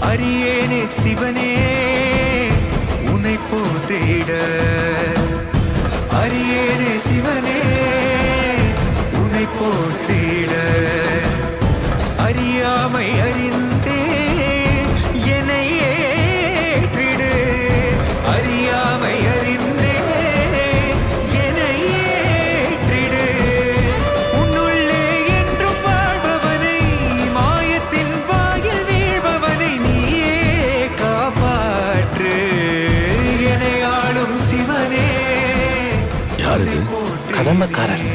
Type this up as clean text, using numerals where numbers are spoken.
அரியேனே சிவனே உன்னை போற்றிட, அரியேனே சிவனே உன்னை போற்றிட, அறியாமை அறிந்தே என்னை ஏற்றிடு, அறியாமை அறிந்தே என்னை ஏற்றிடு. உன்னுள்ளே என்றும் வாழ்பவனை, மாயத்தின் வாயில் வீழ்பவனை நீயே காப்பாற்று. என்னை ஆளும் சிவனே, யாரு கடமைக்காரன்?